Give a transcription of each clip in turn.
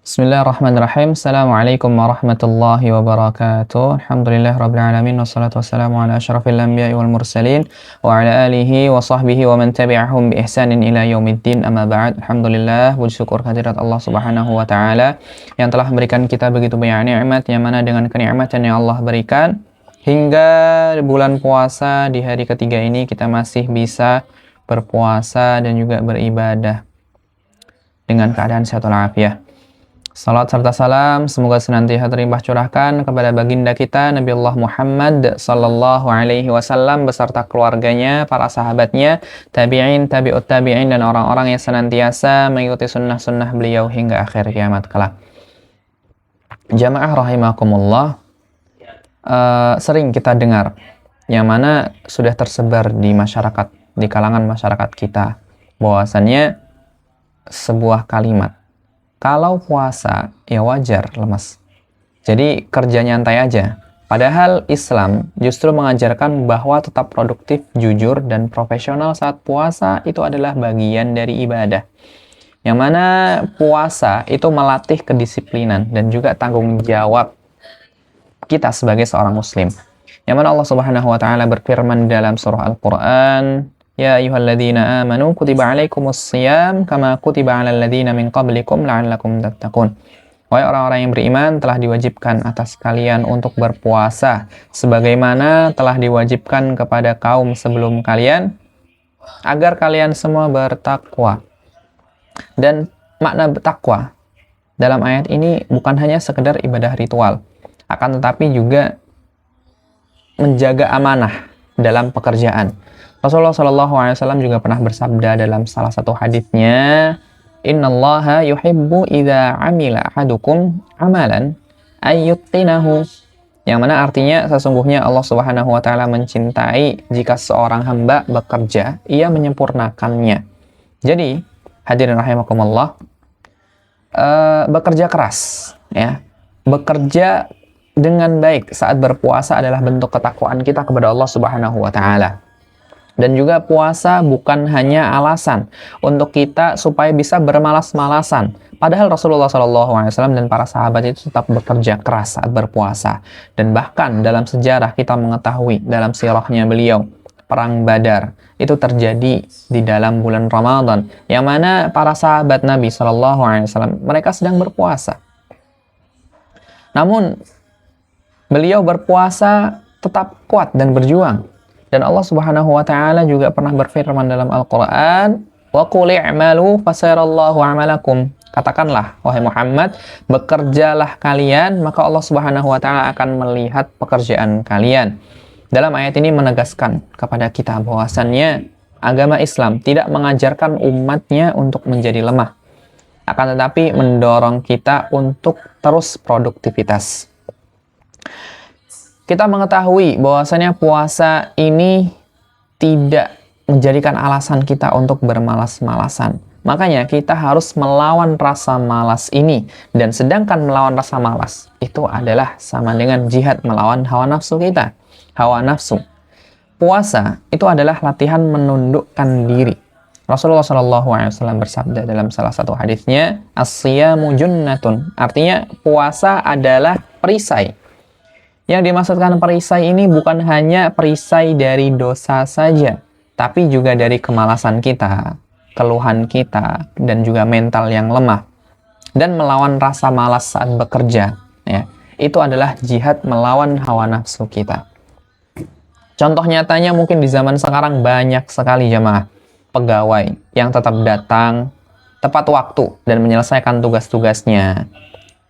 Bismillahirrahmanirrahim. Assalamualaikum warahmatullahi wabarakatuh. Alhamdulillah rabbil alamin wassalatu wassalamu ala asyrafil anbiya'i wal mursalin wa ala alihi wa sahbihi wa man tabi'ahum bi ihsanin ila yaumiddin. Amma ba'd. Alhamdulillah, puji syukur kehadirat Allah Subhanahu wa taala yang telah memberikan kita begitu banyak nikmat, yang mana dengan kenikmatan yang Allah berikan hingga bulan puasa di hari ketiga ini kita masih bisa berpuasa dan juga beribadah dengan keadaan sehat walafiat. Salat serta salam semoga senantiasa terlimpah curahkan kepada baginda kita Nabi Allah Muhammad sallallahu alaihi wasallam beserta keluarganya, para sahabatnya, tabi'in, tabi'ut tabi'in, dan orang-orang yang senantiasa mengikuti sunnah-sunnah beliau hingga akhir kiamat kelak. Jamaah rahimakumullah, sering kita dengar yang mana sudah tersebar di masyarakat, di kalangan masyarakat kita, bahwasannya sebuah kalimat, kalau puasa, ya wajar lemas. Jadi kerja nyantai aja. Padahal Islam justru mengajarkan bahwa tetap produktif, jujur, dan profesional saat puasa itu adalah bagian dari ibadah. Yang mana puasa itu melatih kedisiplinan dan juga tanggung jawab kita sebagai seorang muslim. Yang mana Allah Subhanahu wa taala berfirman dalam surah Al-Qur'an, Ya ayyuhalladzina amanu kutiba alaikumus shiyam kama kutiba alal ladzina min qablikum la'allakum tattaqun. Wahai orang-orang yang beriman, telah diwajibkan atas kalian untuk berpuasa sebagaimana telah diwajibkan kepada kaum sebelum kalian agar kalian semua bertakwa. Dan makna bertakwa dalam ayat ini bukan hanya sekedar ibadah ritual, akan tetapi juga menjaga amanah dalam pekerjaan. Rasulullah SAW juga pernah bersabda dalam salah satu haditsnya, Innallaha yuhibbu idza amila ahadukum amalan ayyutqinahu. Yang mana artinya sesungguhnya Allah Subhanahu wa taala mencintai jika seorang hamba bekerja, ia menyempurnakannya. Jadi, hadirin rahimakumullah, bekerja keras, ya. Bekerja dengan baik saat berpuasa adalah bentuk ketakwaan kita kepada Allah Subhanahu wa taala. Dan juga puasa bukan hanya alasan untuk kita supaya bisa bermalas-malasan. Padahal Rasulullah SAW dan para sahabat itu tetap bekerja keras saat berpuasa. Dan bahkan dalam sejarah kita mengetahui dalam sirahnya beliau, Perang Badar itu terjadi di dalam bulan Ramadan, yang mana para sahabat Nabi SAW mereka sedang berpuasa. Namun beliau berpuasa tetap kuat dan berjuang. Dan Allah Subhanahu wa taala juga pernah berfirman dalam Al-Qur'an, "Wa qul i'malu fasayarallahu 'amalakum." Katakanlah wahai Muhammad, bekerjalah kalian, maka Allah Subhanahu wa taala akan melihat pekerjaan kalian. Dalam ayat ini menegaskan kepada kita bahwasannya agama Islam tidak mengajarkan umatnya untuk menjadi lemah, akan tetapi mendorong kita untuk terus produktivitas. Kita mengetahui bahwasanya puasa ini tidak menjadikan alasan kita untuk bermalas-malasan. Makanya kita harus melawan rasa malas ini. Dan sedangkan melawan rasa malas itu adalah sama dengan jihad melawan hawa nafsu kita. Hawa nafsu. Puasa itu adalah latihan menundukkan diri. Rasulullah SAW bersabda dalam salah satu hadisnya, As-siyamu junnatun. Artinya puasa adalah perisai. Yang dimaksudkan perisai ini bukan hanya perisai dari dosa saja, tapi juga dari kemalasan kita, keluhan kita, dan juga mental yang lemah. Dan melawan rasa malas saat bekerja, ya, itu adalah jihad melawan hawa nafsu kita. Contoh nyatanya mungkin di zaman sekarang banyak sekali jamaah pegawai yang tetap datang tepat waktu dan menyelesaikan tugas-tugasnya.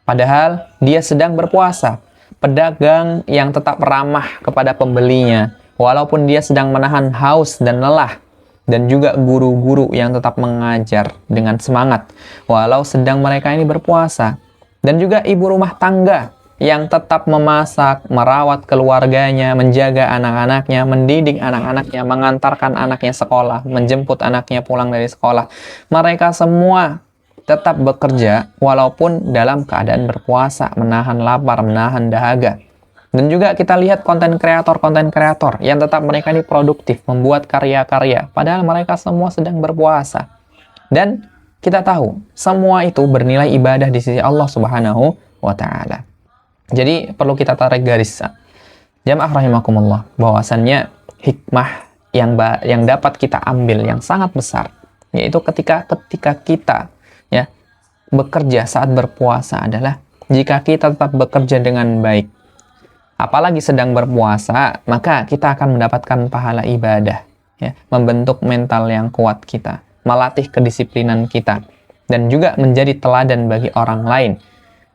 Padahal dia sedang berpuasa. Pedagang yang tetap ramah kepada pembelinya, walaupun dia sedang menahan haus dan lelah. Dan juga guru-guru yang tetap mengajar dengan semangat, walau sedang mereka ini berpuasa. Dan juga ibu rumah tangga yang tetap memasak, merawat keluarganya, menjaga anak-anaknya, mendidik anak-anaknya, mengantarkan anaknya sekolah, menjemput anaknya pulang dari sekolah. Mereka semua tetap bekerja walaupun dalam keadaan berpuasa, menahan lapar, menahan dahaga. Dan juga kita lihat konten kreator yang tetap mereka ini produktif, membuat karya-karya, padahal mereka semua sedang berpuasa. Dan kita tahu semua itu bernilai ibadah di sisi Allah Subhanahu wa taala. Jadi perlu kita tarik garis. Jamaah rahimakumullah, bahwasannya hikmah yang dapat kita ambil yang sangat besar, yaitu ketika kita ya bekerja saat berpuasa adalah jika kita tetap bekerja dengan baik, apalagi sedang berpuasa, maka kita akan mendapatkan pahala ibadah, ya, membentuk mental yang kuat kita, melatih kedisiplinan kita, dan juga menjadi teladan bagi orang lain.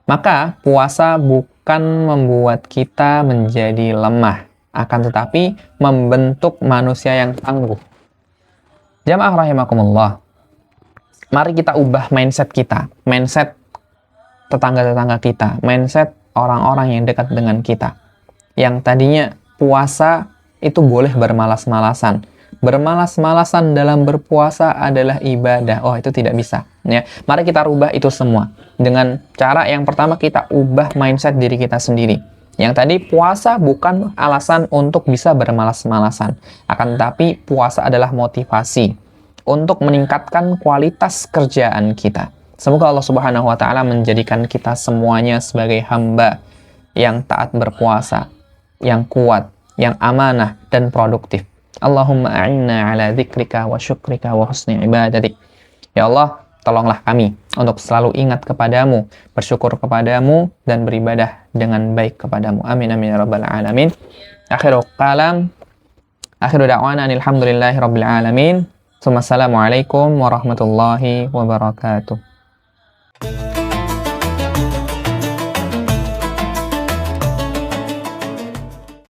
Maka puasa bukan membuat kita menjadi lemah, akan tetapi membentuk manusia yang tangguh. Jamaah rahimakumullah, mari kita ubah mindset kita, mindset tetangga-tetangga kita, mindset orang-orang yang dekat dengan kita. Yang tadinya puasa itu boleh bermalas-malasan. Bermalas-malasan dalam berpuasa adalah ibadah. Oh, itu tidak bisa. Ya, mari kita rubah itu semua. Dengan cara yang pertama, kita ubah mindset diri kita sendiri. Yang tadi, puasa bukan alasan untuk bisa bermalas-malasan. Akan tetapi, puasa adalah motivasi untuk meningkatkan kualitas kerjaan kita. Semoga Allah Subhanahu wa taala menjadikan kita semuanya sebagai hamba yang taat berpuasa, yang kuat, yang amanah dan produktif. Allahumma a'inna ala dzikrika wa syukrika wa husni ibadatik. Ya Allah, tolonglah kami untuk selalu ingat kepadamu, bersyukur kepadamu, dan beribadah dengan baik kepadamu. Amin amin ya rabbal alamin. Akhiru da'wana alhamdulillahi rabbil alamin. Assalamualaikum warahmatullahi wabarakatuh.